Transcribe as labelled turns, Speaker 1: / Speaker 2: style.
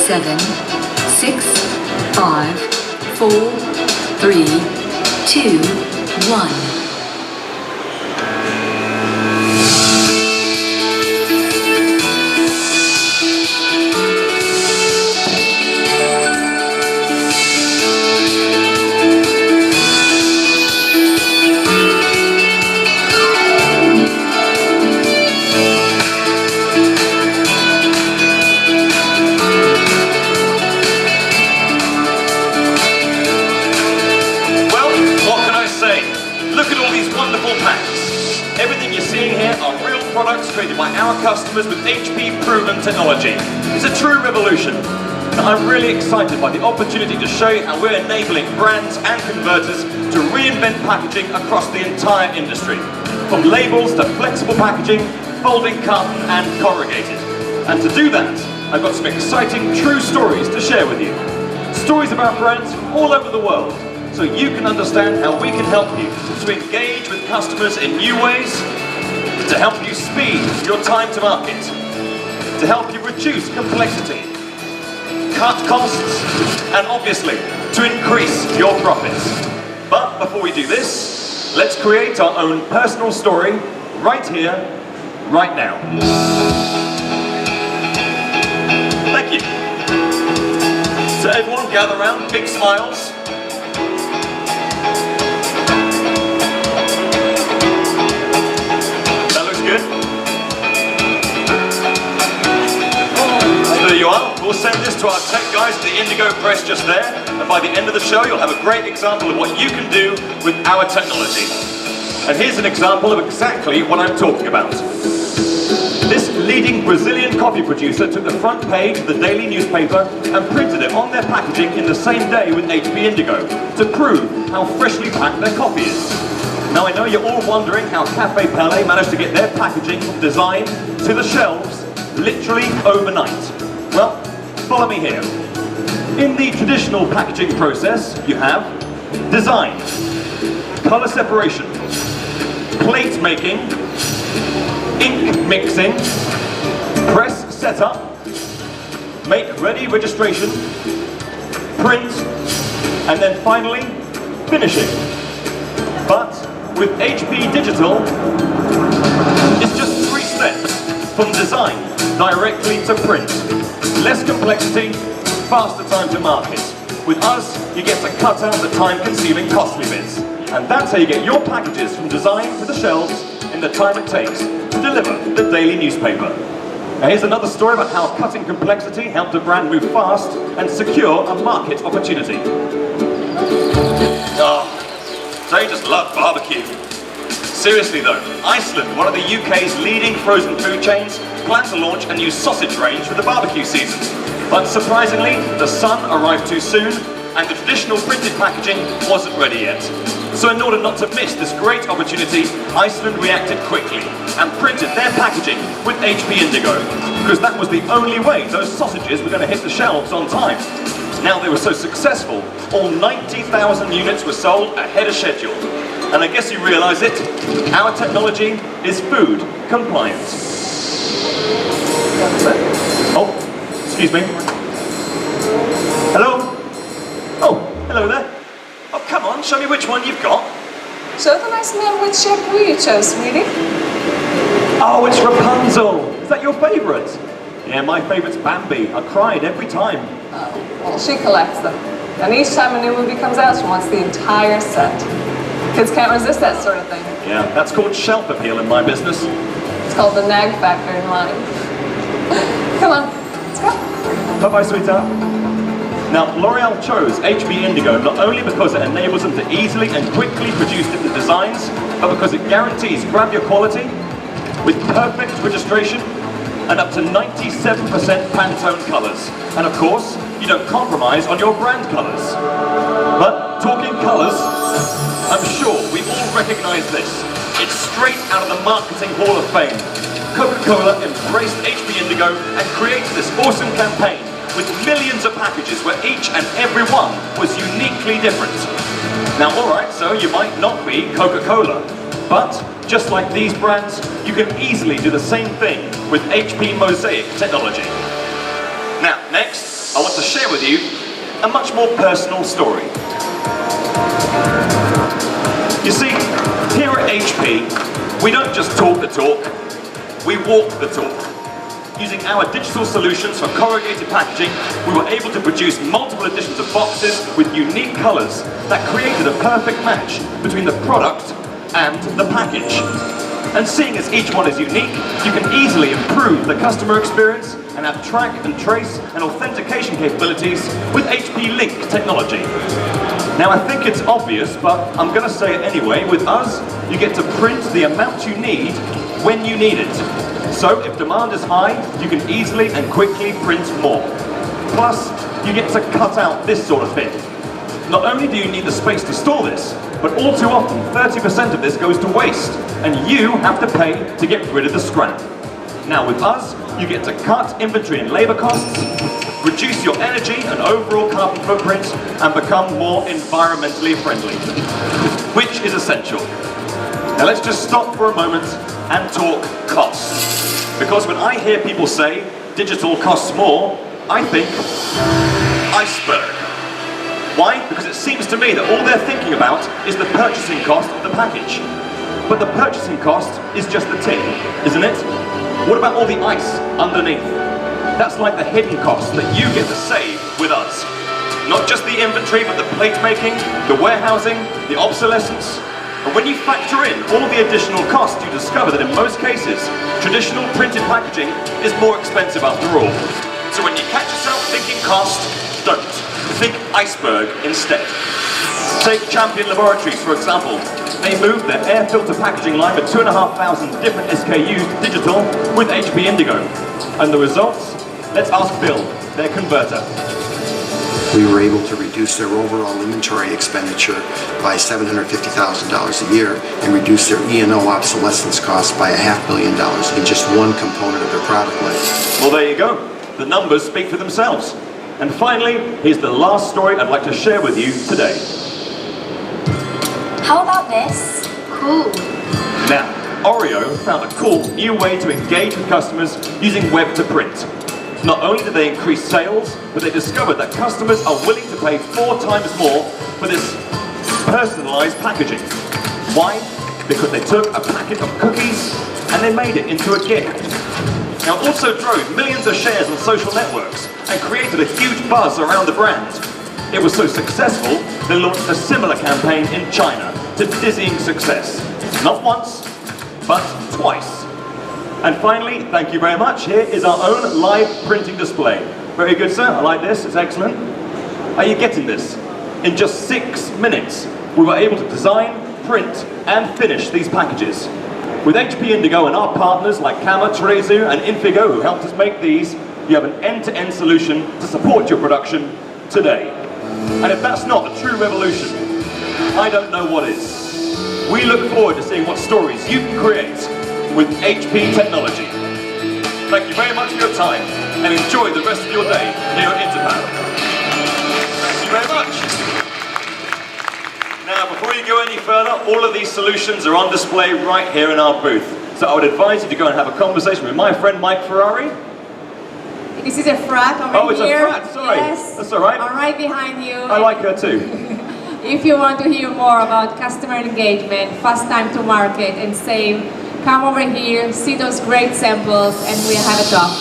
Speaker 1: 7, 6, 5, 4, 3, 2, 1.
Speaker 2: Everything you're seeing here are real products created by our customers with HP proven technology. It's a true revolution. And I'm really excited by the opportunity to show you how we're enabling brands and converters to reinvent packaging across the entire industry. From labels to flexible packaging, folding carton and corrugated. And to do that, I've got some exciting true stories to share with you. Stories about brands from all over the world, so you can understand how we can help you to engage with customers in new ways, to help you speed your time to market, to help you reduce complexity, cut costs, and obviously to increase your profits. But before we do this, let's create our own personal story right here, right now. Thank you. So everyone gather around, big smiles. There you are. We'll send this to our tech guys at the Indigo press just there, and by the end of the show you'll have a great example of what you can do with our technology. And here's an example of exactly what I'm talking about. This leading Brazilian coffee producer took the front page of the daily newspaper and printed it on their packaging in the same day with HP Indigo to prove how freshly packed their coffee is. Now I know you're all wondering how Café Pelé managed to get their packaging from design to the shelves literally overnight. Well, follow me here. In the traditional packaging process, you have design, color separation, plate making, ink mixing, press setup, make ready registration, print, and then finally, finishing. But with HP Digital, it's just 3 steps from design directly to print. Less complexity, faster time to market. With us, you get to cut out the time-consuming costly bits. And that's how you get your packages from design to the shelves in the time it takes to deliver the daily newspaper. Now here's another story about how cutting complexity helped a brand move fast and secure a market opportunity. Oh, don't you just love barbecue? Seriously though, Iceland, one of the UK's leading frozen food chains, plans to launch a new sausage range for the barbecue season. But surprisingly, the sun arrived too soon and the traditional printed packaging wasn't ready yet. So in order not to miss this great opportunity, Iceland reacted quickly and printed their packaging with HP Indigo, because that was the only way those sausages were going to hit the shelves on time. Now they were so successful, all 90,000 units were sold ahead of schedule. And I guess you realize it, our technology is food compliant. Oh, excuse me. Hello? Oh, hello there. Oh, come on, show me which one you've got.
Speaker 3: Show the nice man which shampoo you chose, sweetie.
Speaker 2: Oh, it's Rapunzel. Is that your favorite? Yeah, my favorite's Bambi. I cried every time.
Speaker 3: Oh, well, she collects them. And each time a new movie comes out, she wants the entire set. Kids can't resist that sort of thing.
Speaker 2: Yeah, that's called shelf appeal in my business.
Speaker 3: It's called the nag factor in mine. Come on, let's go.
Speaker 2: Bye-bye, sweetheart. Now, L'Oreal chose HP Indigo not only because it enables them to easily and quickly produce different designs, but because it guarantees grab your quality with perfect registration and up to 97% Pantone colors. And of course, you don't compromise on your brand colors. But talking colors, I'm sure we all recognize this. It's straight out of the Marketing Hall of Fame. Coca-Cola embraced HP Indigo and created this awesome campaign with millions of packages where each and every one was uniquely different. Now, alright, so you might not be Coca-Cola, but just like these brands, you can easily do the same thing with HP Mosaic technology. Now, next, I want to share with you a much more personal story. You see, here at HP, we don't just talk the talk, we walk the talk. Using our digital solutions for corrugated packaging, we were able to produce multiple editions of boxes with unique colours that created a perfect match between the product and the package. And seeing as each one is unique, you can easily improve the customer experience and have track and trace and authentication capabilities with HP Link technology. Now I think it's obvious, but I'm going to say it anyway. With us, you get to print the amount you need when you need it. So if demand is high, you can easily and quickly print more. Plus, you get to cut out this sort of thing. Not only do you need the space to store this, but all too often 30% of this goes to waste, and you have to pay to get rid of the scrap. Now with us, you get to cut inventory and labor costs, reduce your energy and overall carbon footprint, and become more environmentally friendly, which is essential. Now let's just stop for a moment and talk costs. Because when I hear people say digital costs more, I think iceberg. Why? Because it seems to me that all they're thinking about is the purchasing cost of the package. But the purchasing cost is just the tin, isn't it? What about all the ice underneath? That's like the hidden cost that you get to save with us. Not just the inventory, but the plate making, the warehousing, the obsolescence. And when you factor in all the additional costs, you discover that in most cases, traditional printed packaging is more expensive after all. So when you catch yourself thinking cost, don't. Think iceberg instead. Take Champion Laboratories, for example. They moved their air filter packaging line with 2,500 different SKUs to digital with HP Indigo. And the results? Let's ask Bill, their converter.
Speaker 4: We were able to reduce their overall inventory expenditure by $750,000 a year and reduce their E&O obsolescence costs by $500 million in just one component of their product line.
Speaker 2: Well, there you go. The numbers speak for themselves. And finally, here's the last story I'd like to share with you today.
Speaker 5: How about this? Cool.
Speaker 2: Now, Oreo found a cool new way to engage with customers using web to print. Not only did they increase sales, but they discovered that customers are willing to pay 4 times more for this personalized packaging. Why? Because they took a packet of cookies and they made it into a gift. Now, it also drove millions of shares on social networks and created a huge buzz around the brand. It was so successful, they launched a similar campaign in China to dizzying success. Not once, but twice. And finally, thank you very much, here is our own live printing display. Very good, sir, I like this, it's excellent. Are you getting this? In just 6 minutes, we were able to design, print, and finish these packages. With HP Indigo and our partners like Kama, Trezu, and Indigo who helped us make these, you have an end-to-end solution to support your production today. And if that's not a true revolution, I don't know what is. We look forward to seeing what stories you can create with HP technology. Thank you very much for your time, and enjoy the rest of your day here at Interpack. Thank you very much. Now, before you go any further, all of these solutions are on display right here in our booth. So I would advise you to go and have a conversation with my friend Mike Ferrari.
Speaker 6: This is a frat over here.
Speaker 2: Oh, it's a frat, sorry.
Speaker 6: Yes.
Speaker 2: That's all right.
Speaker 6: I'm right behind you.
Speaker 2: I like her too.
Speaker 6: If you want to hear more about customer engagement, fast time to market, and save, come over here, see those great samples, and we'll have a talk.